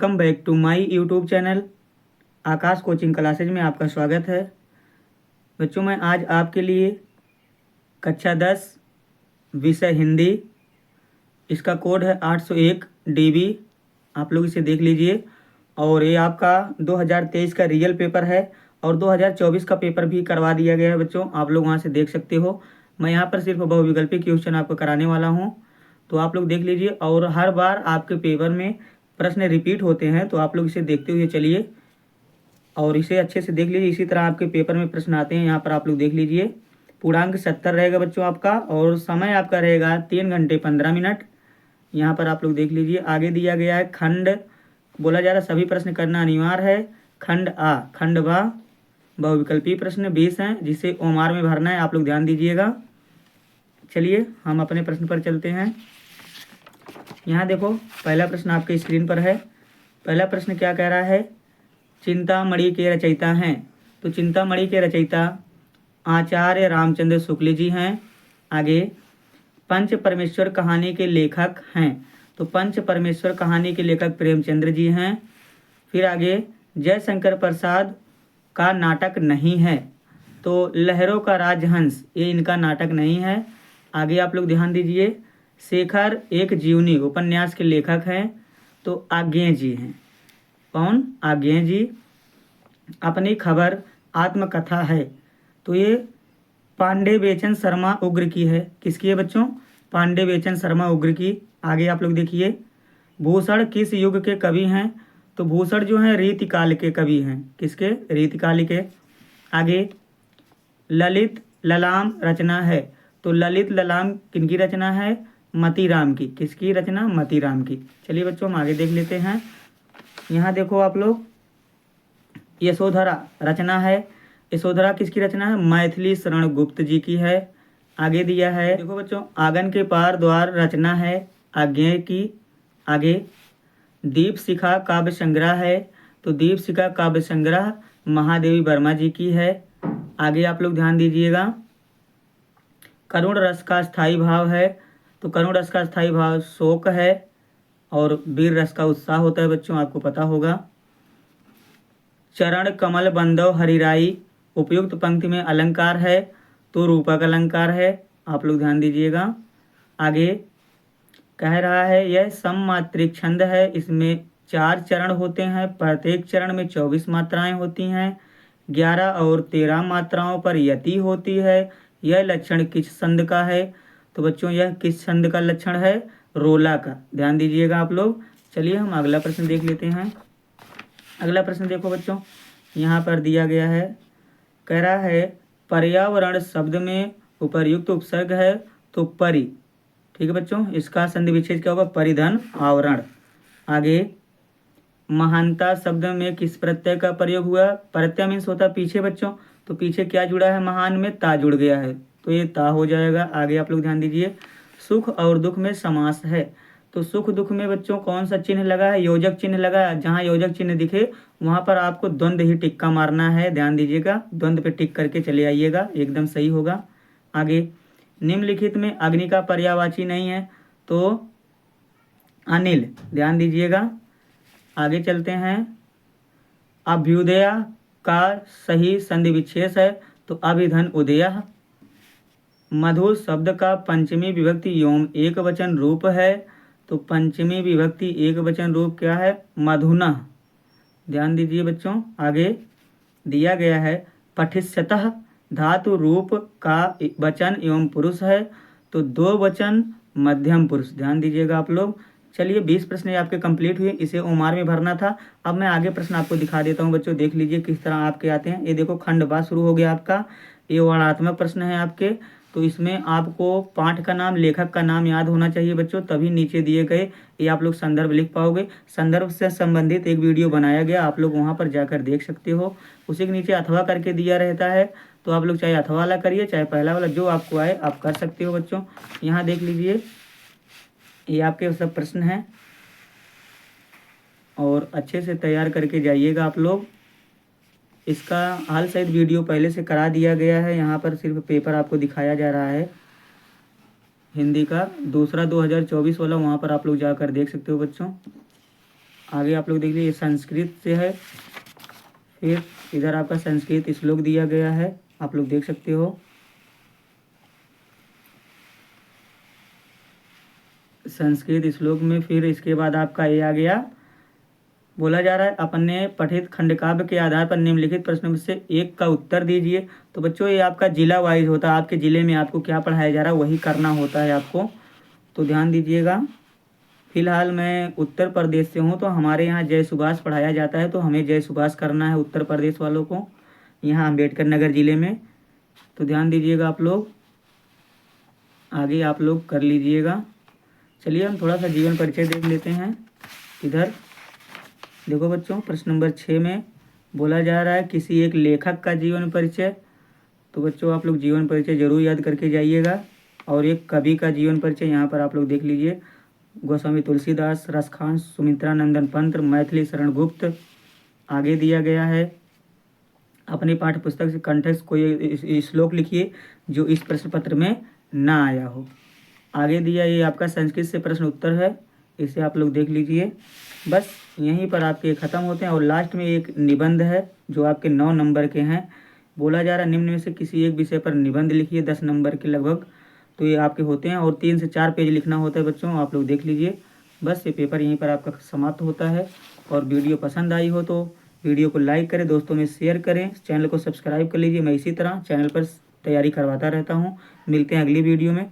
Welcome back to my YouTube channel Akash coaching classes में आपका स्वागत है। बच्चों मैं आज आपके लिए कक्षा 10 विषय हिंदी, इसका कोड है 801 DB। आप लोग इसे देख लीजिए। और ये आपका 2023 का रियल पेपर है और 2024 का पेपर भी करवा दिया गया है बच्चों, आप लोग वहाँ से देख सकते हो। मैं यहाँ पर सिर्फ बहुविकल्पी क्वेश्चन आपको कराने वाला हूँ, तो आप लोग देख लीजिए। और हर बार आपके पेपर में प्रश्न रिपीट होते हैं, तो आप लोग इसे देखते हुए चलिए और इसे अच्छे से देख लीजिए। इसी तरह आपके पेपर में प्रश्न आते हैं, यहाँ पर आप लोग देख लीजिए। पूर्णांक 70 रहेगा बच्चों आपका और समय आपका रहेगा 3 घंटे 15 मिनट। यहाँ पर आप लोग देख लीजिए। आगे दिया गया है खंड, बोला जा रहा है सभी प्रश्न करना अनिवार्य है। खंड आ, खंड बा, बहुविकल्पी प्रश्न 20 हैं जिसे ओमार में भरना है, आप लोग ध्यान दीजिएगा। चलिए हम अपने प्रश्न पर चलते हैं। यहाँ देखो पहला प्रश्न आपके स्क्रीन पर है। पहला प्रश्न क्या कह रहा है, चिंतामणि के रचयिता हैं। तो चिंतामणि के रचयिता आचार्य रामचंद्र शुक्ल जी हैं। आगे पंच परमेश्वर कहानी के लेखक हैं। तो पंच परमेश्वर कहानी के लेखक प्रेमचंद्र जी हैं। फिर आगे जयशंकर प्रसाद का नाटक नहीं है। तो लहरों का राजहंस, ये इनका नाटक नहीं है। आगे आप लोग ध्यान दीजिए। शेखर एक जीवनी उपन्यास के लेखक हैं। तो आज्ञे जी हैं। कौन? आज्ञे जी। अपनी खबर आत्मकथा है। तो ये पांडे बेचन शर्मा उग्र की है। किसकी है बच्चों? पांडे बेचन शर्मा उग्र की। आगे आप लोग देखिए। भूषण किस युग के कवि हैं? तो भूषण जो हैं रीतिकाल के कवि हैं। किसके? रीतिकाल के। आगे ललित ललाम रचना है। तो ललित ललाम किनकी रचना है? मतीराम की। किसकी रचना? मतीराम की। चलिए बच्चों हम आगे देख लेते हैं। यहाँ देखो आप लोग, यशोधरा रचना है। यशोधरा किसकी रचना है? मैथिली शरण गुप्त जी की है। आगे दिया है देखो बच्चों, आंगन के पार द्वार रचना है आज्ञे की। आगे दीप शिखा काव्य संग्रह है। तो दीप शिखा काव्य संग्रह महादेवी वर्मा जी की है। आगे आप लोग ध्यान दीजिएगा। करुण रस का स्थायी भाव है। तो करुण रस का स्थायी भाव शोक है और वीर रस का उत्साह होता है बच्चों, आपको पता होगा। चरण कमल बंदव हरिराई, उपयुक्त पंक्ति में अलंकार है। तो रूपक अलंकार है, आप लोग ध्यान दीजिएगा। आगे कह रहा है यह सममात्रिक छंद है। इसमें 4 चरण होते हैं, प्रत्येक चरण में 24 मात्राएं होती हैं। 11 और 13 मात्राओं पर यति होती है। यह लक्षण किस छंद का है? तो बच्चों यह किस छंद का लक्षण है? रोला का। ध्यान दीजिएगा आप लोग। चलिए हम अगला प्रश्न देख लेते हैं। अगला प्रश्न देखो बच्चों, यहाँ पर दिया गया है। कह रहा है पर्यावरण शब्द में उपर्युक्त उपसर्ग है। तो परि, ठीक है बच्चों, इसका संधि विच्छेद क्या होगा? परिधन आवरण। आगे महानता शब्द में किस प्रत्यय का प्रयोग हुआ? प्रत्यय मीन्स होता है पीछे बच्चों, तो पीछे क्या जुड़ा है? महान में ता जुड़ गया है, तो ये ता हो जाएगा। आगे आप लोग ध्यान दीजिए। सुख और दुख में समास है। तो सुख दुख में बच्चों कौन सा चिन्ह लगा है? योजक चिन्ह लगा है। जहाँ योजक चिन्ह दिखे वहाँ पर आपको द्वंद ही टिक्का मारना है, ध्यान दीजिएगा। द्वंद पे टिक करके चले आइएगा, एकदम सही होगा। आगे निम्नलिखित में अग्नि का पर्यायवाची नहीं है। तो अनिल, ध्यान दीजिएगा। आगे चलते हैं। अभ्युदय का सही संधि विच्छेद है। तो अभिधन उदय। मधु शब्द का पंचमी विभक्ति योम एक वचन रूप है। तो पंचमी विभक्ति एक वचन रूप क्या है? मधुना। ध्यान दीजिए बच्चों। आगे दिया गया है पठिष्यतः धातु रूप का वचन एवं पुरुष है। तो 2 वचन मध्यम पुरुष। ध्यान दीजिएगा आप लोग। चलिए 20 प्रश्न ये आपके कंप्लीट हुए, इसे ओमार में भरना था। अब मैं आगे प्रश्न आपको दिखा देता हूँ बच्चों, देख लीजिए किस तरह आपके आते हैं। ये देखो खंड बा शुरू हो गया आपका। ये वर्णात्मक प्रश्न है आपके। तो इसमें आपको पाठ का नाम, लेखक का नाम याद होना चाहिए बच्चों, तभी नीचे दिए गए ये आप लोग संदर्भ लिख पाओगे। संदर्भ से संबंधित एक वीडियो बनाया गया, आप लोग वहाँ पर जाकर देख सकते हो। उसी के नीचे अथवा करके दिया रहता है, तो आप लोग चाहे अथवा वाला करिए चाहे पहला वाला, जो आपको आए आप कर सकते हो बच्चों। यहाँ देख लीजिए, ये आपके सब प्रश्न हैं और अच्छे से तैयार करके जाइएगा आप लोग। इसका हाल सहित वीडियो पहले से करा दिया गया है, यहाँ पर सिर्फ पेपर आपको दिखाया जा रहा है हिंदी का। दूसरा 2024 वाला वहाँ पर आप लोग जाकर देख सकते हो बच्चों। आगे आप लोग देख लीजिए, ये संस्कृत से है। फिर इधर आपका संस्कृत श्लोक दिया गया है, आप लोग देख सकते हो। संस्कृत श्लोक में फिर इसके बाद आपका ये आ गया, बोला जा रहा है अपने पठित खंडकाव्य के आधार पर निम्नलिखित प्रश्नों में से एक का उत्तर दीजिए। तो बच्चों ये आपका जिला वाइज होता है, आपके ज़िले में आपको क्या पढ़ाया जा रहा है वही करना होता है आपको, तो ध्यान दीजिएगा। फिलहाल मैं उत्तर प्रदेश से हूँ, तो हमारे यहाँ जय सुभाष पढ़ाया जाता है, तो हमें जय सुभाष करना है उत्तर प्रदेश वालों को, यहाँ अम्बेडकर नगर ज़िले में। तो ध्यान दीजिएगा आप लोग, आगे आप लोग कर लीजिएगा। चलिए हम थोड़ा सा जीवन परिचय देख लेते हैं। इधर देखो बच्चों, प्रश्न नंबर 6 में बोला जा रहा है किसी एक लेखक का जीवन परिचय। तो बच्चों आप लोग जीवन परिचय जरूर याद करके जाइएगा। और एक कवि का जीवन परिचय यहाँ पर आप लोग देख लीजिए, गोस्वामी तुलसीदास, रसखान, सुमित्रा नंदन पंत, मैथिली शरण गुप्त। आगे दिया गया है अपनी पाठ्य पुस्तक से कंठस्थ कोई श्लोक लिखिए जो इस प्रश्न पत्र में ना आया हो। आगे दिया ये आपका संस्कृत से प्रश्न उत्तर है, इसे आप लोग देख लीजिए। बस यहीं पर आपके ख़त्म होते हैं। और लास्ट में एक निबंध है जो आपके 9 नंबर के हैं। बोला जा रहा है निम्न में से किसी एक विषय पर निबंध लिखिए, 10 नंबर के लगभग, तो ये आपके होते हैं। और 3 से 4 पेज लिखना होता है बच्चों, आप लोग देख लीजिए। बस ये पेपर यहीं पर आपका समाप्त होता है। और वीडियो पसंद आई हो तो वीडियो को लाइक करें, दोस्तों में शेयर करें, चैनल को सब्सक्राइब कर लीजिए। मैं इसी तरह चैनल पर तैयारी करवाता रहता हूँ। मिलते हैं अगली वीडियो में।